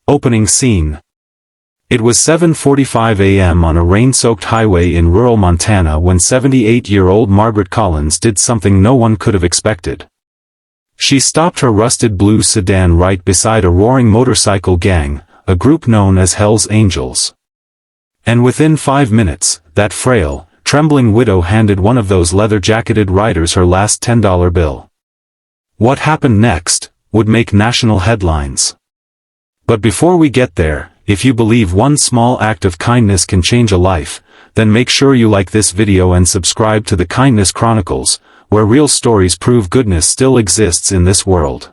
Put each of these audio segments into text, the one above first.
Opening scene. It was 7:45 a.m. on a rain-soaked highway in rural Montana when 78-year-old Margaret Collins did something no one could have expected. She stopped her rusted blue sedan right beside a roaring motorcycle gang, a group known as Hell's Angels. And within 5 minutes, that frail, trembling widow handed one of those leather-jacketed riders her last $10 bill. What happened next would make national headlines. But before we get there, if you believe one small act of kindness can change a life, then make sure you like this video and subscribe to the Kindness Chronicles, where real stories prove goodness still exists in this world.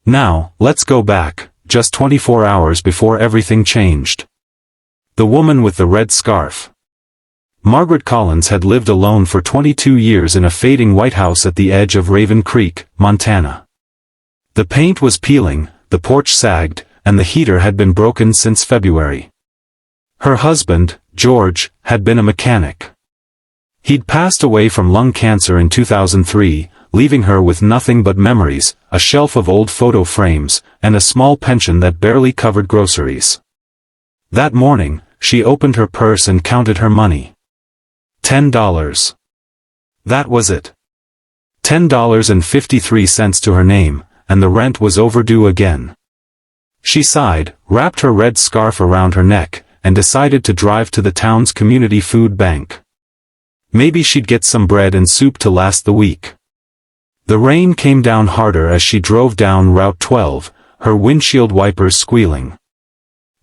Now, let's go back, just 24 hours before everything changed. The woman with the red scarf. Margaret Collins had lived alone for 22 years in a fading white house at the edge of Raven Creek, Montana. The paint was peeling, the porch sagged, and the heater had been broken since February. Her husband, George, had been a mechanic. He'd passed away from lung cancer in 2003, leaving her with nothing but memories, a shelf of old photo frames, and a small pension that barely covered groceries. That morning, she opened her purse and counted her money. $10. That was it. $10.53 to her name, and the rent was overdue again. She sighed, wrapped her red scarf around her neck, and decided to drive to the town's community food bank. Maybe she'd get some bread and soup to last the week. The rain came down harder as she drove down Route 12, her windshield wipers squealing.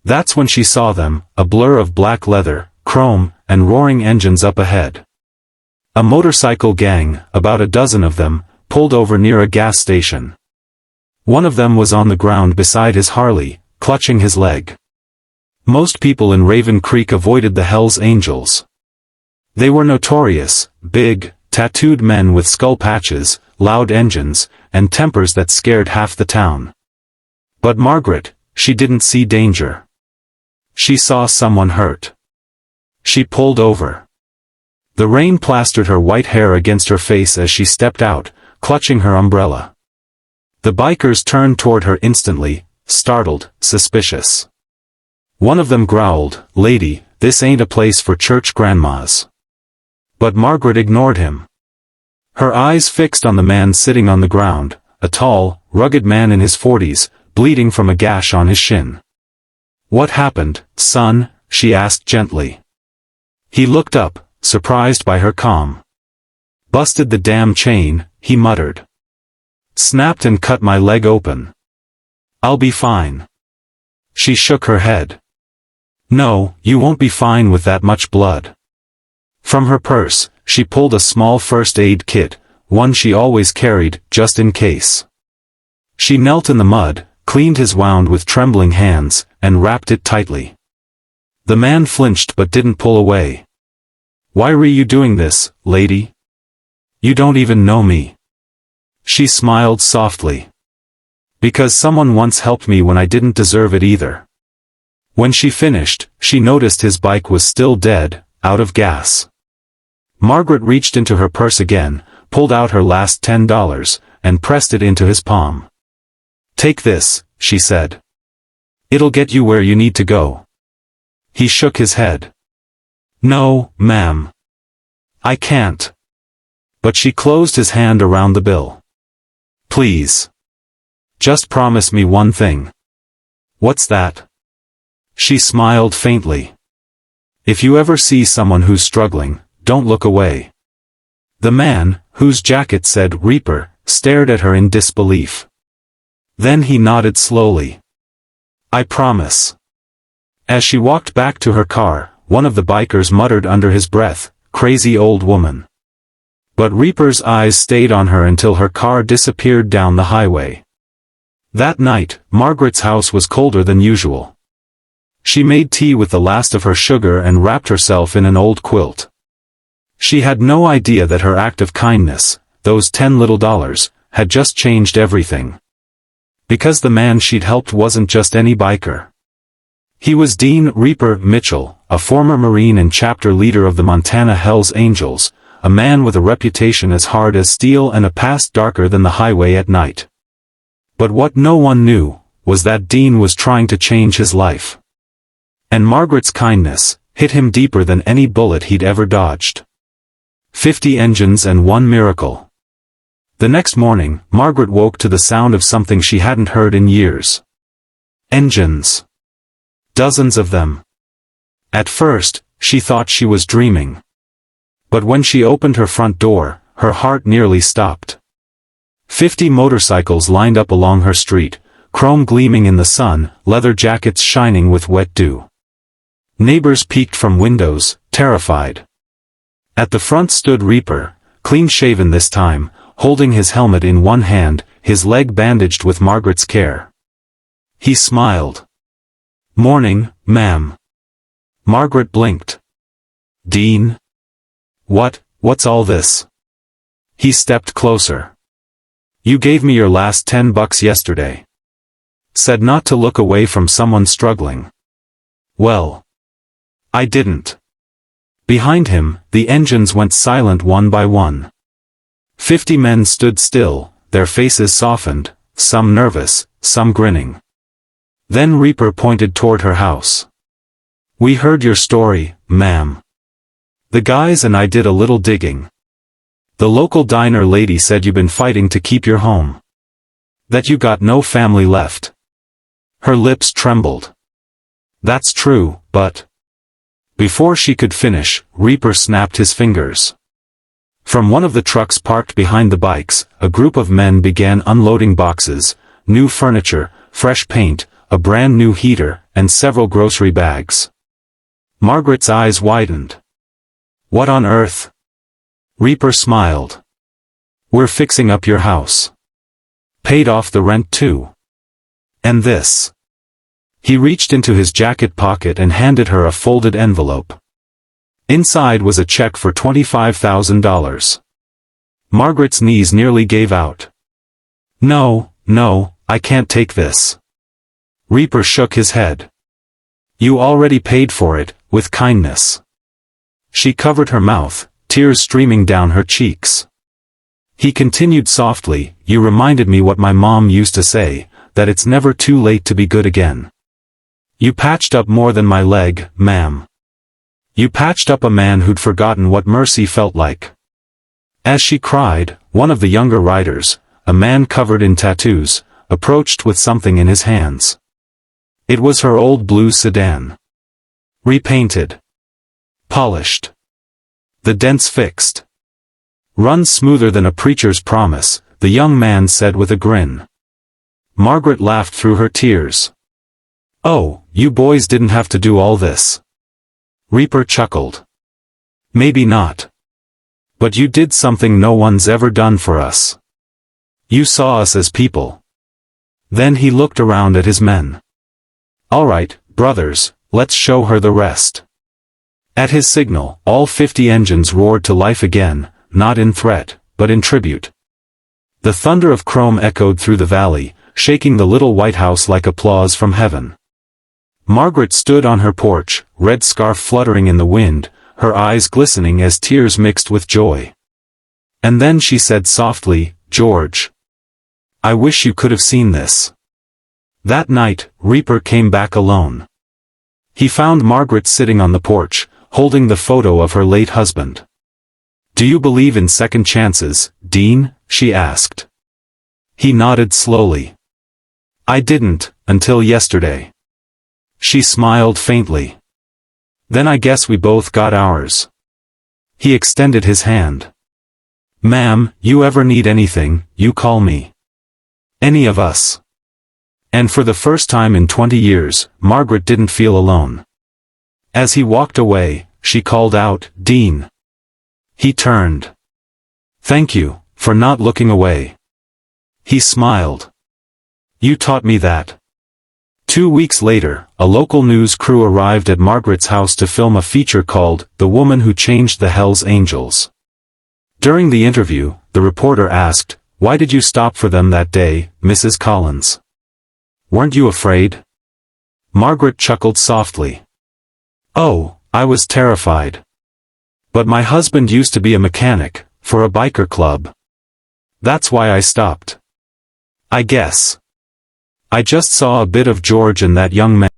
That's when she saw them, a blur of black leather, chrome, and roaring engines up ahead. A motorcycle gang, about a dozen of them, pulled over near a gas station. One of them was on the ground beside his Harley, clutching his leg. Most people in Raven Creek avoided the Hell's Angels. They were notorious, big, tattooed men with skull patches, loud engines, and tempers that scared half the town. But Margaret, she didn't see danger. She saw someone hurt. She pulled over. The rain plastered her white hair against her face as she stepped out, clutching her umbrella. The bikers turned toward her instantly, startled, suspicious. One of them growled, "Lady, this ain't a place for church grandmas." But Margaret ignored him. Her eyes fixed on the man sitting on the ground, a tall, rugged man in his 40s, bleeding from a gash on his shin. "What happened, son?" she asked gently. He looked up, surprised by her calm. "Busted the damn chain," he muttered. "Snapped and cut my leg open. I'll be fine." She shook her head. "No, you won't be fine with that much blood." From her purse, she pulled a small first aid kit, one she always carried, just in case. She knelt in the mud, cleaned his wound with trembling hands, and wrapped it tightly. The man flinched but didn't pull away. "Why were you doing this, lady? You don't even know me." She smiled softly. "Because someone once helped me when I didn't deserve it either." When she finished, she noticed his bike was still dead, out of gas. Margaret reached into her purse again, pulled out her last $10, and pressed it into his palm. "Take this," she said. "It'll get you where you need to go." He shook his head. "No, ma'am. I can't." But she closed his hand around the bill. "Please. Just promise me one thing." "What's that?" She smiled faintly. "If you ever see someone who's struggling, don't look away." The man, whose jacket said Reaper, stared at her in disbelief. Then he nodded slowly. "I promise." As she walked back to her car, one of the bikers muttered under his breath, "Crazy old woman." But Reaper's eyes stayed on her until her car disappeared down the highway. That night, Margaret's house was colder than usual. She made tea with the last of her sugar and wrapped herself in an old quilt. She had no idea that her act of kindness, those $10 little, had just changed everything. Because the man she'd helped wasn't just any biker. He was Dean Reaper Mitchell, a former Marine and chapter leader of the Montana Hell's Angels, a man with a reputation as hard as steel and a past darker than the highway at night. But what no one knew was that Dean was trying to change his life. And Margaret's kindness hit him deeper than any bullet he'd ever dodged. 50 engines and one miracle. The next morning, Margaret woke to the sound of something she hadn't heard in years. Engines. Dozens of them. At first, she thought she was dreaming. But when she opened her front door, her heart nearly stopped. 50 motorcycles lined up along her street, chrome gleaming in the sun, leather jackets shining with wet dew. Neighbors peeked from windows, terrified. At the front stood Reaper, clean-shaven this time, holding his helmet in one hand, his leg bandaged with Margaret's care. He smiled. "Morning, ma'am." Margaret blinked. "Dean? What's all this?" He stepped closer. "You gave me your last $10 yesterday. Said not to look away from someone struggling. Well, I didn't." Behind him, the engines went silent one by one. 50 men stood still, their faces softened, some nervous, some grinning. Then Reaper pointed toward her house. "We heard your story, ma'am. The guys and I did a little digging. The local diner lady said you've been fighting to keep your home. That you got no family left." Her lips trembled. "That's true, but..." Before she could finish, Reaper snapped his fingers. From one of the trucks parked behind the bikes, a group of men began unloading boxes, new furniture, fresh paint, a brand new heater, and several grocery bags. Margaret's eyes widened. "What on earth?" Reaper smiled. "We're fixing up your house. Paid off the rent too. And this." He reached into his jacket pocket and handed her a folded envelope. Inside was a check for $25,000. Margaret's knees nearly gave out. No, I can't take this." Reaper shook his head. "You already paid for it, with kindness." She covered her mouth, tears streaming down her cheeks. He continued softly, "You reminded me what my mom used to say, that it's never too late to be good again. You patched up more than my leg, ma'am. You patched up a man who'd forgotten what mercy felt like." As she cried, one of the younger riders, a man covered in tattoos, approached with something in his hands. It was her old blue sedan. Repainted. Polished. The dents fixed. "Runs smoother than a preacher's promise," the young man said with a grin. Margaret laughed through her tears. "Oh, you boys didn't have to do all this." Reaper chuckled. "Maybe not. But you did something no one's ever done for us. You saw us as people." Then he looked around at his men. "All right, brothers, let's show her the rest." At his signal, all 50 engines roared to life again, not in threat, but in tribute. The thunder of chrome echoed through the valley, shaking the little white house like applause from heaven. Margaret stood on her porch, red scarf fluttering in the wind, her eyes glistening as tears mixed with joy. And then she said softly, "George, I wish you could have seen this." That night, Reaper came back alone. He found Margaret sitting on the porch, holding the photo of her late husband. "Do you believe in second chances, Dean?" she asked. He nodded slowly. "I didn't, until yesterday." She smiled faintly. "Then I guess we both got ours." He extended his hand. "Ma'am, you ever need anything, you call me. Any of us." And for the first time in 20 years, Margaret didn't feel alone. As he walked away, she called out, "Dean." He turned. "Thank you, for not looking away." He smiled. "You taught me that." 2 weeks later, a local news crew arrived at Margaret's house to film a feature called "The Woman Who Changed the Hell's Angels." During the interview, the reporter asked, "Why did you stop for them that day, Mrs. Collins? Weren't you afraid?" Margaret chuckled softly. "Oh, I was terrified. But my husband used to be a mechanic, for a biker club. That's why I stopped. I guess." I just saw a bit of George and that young man.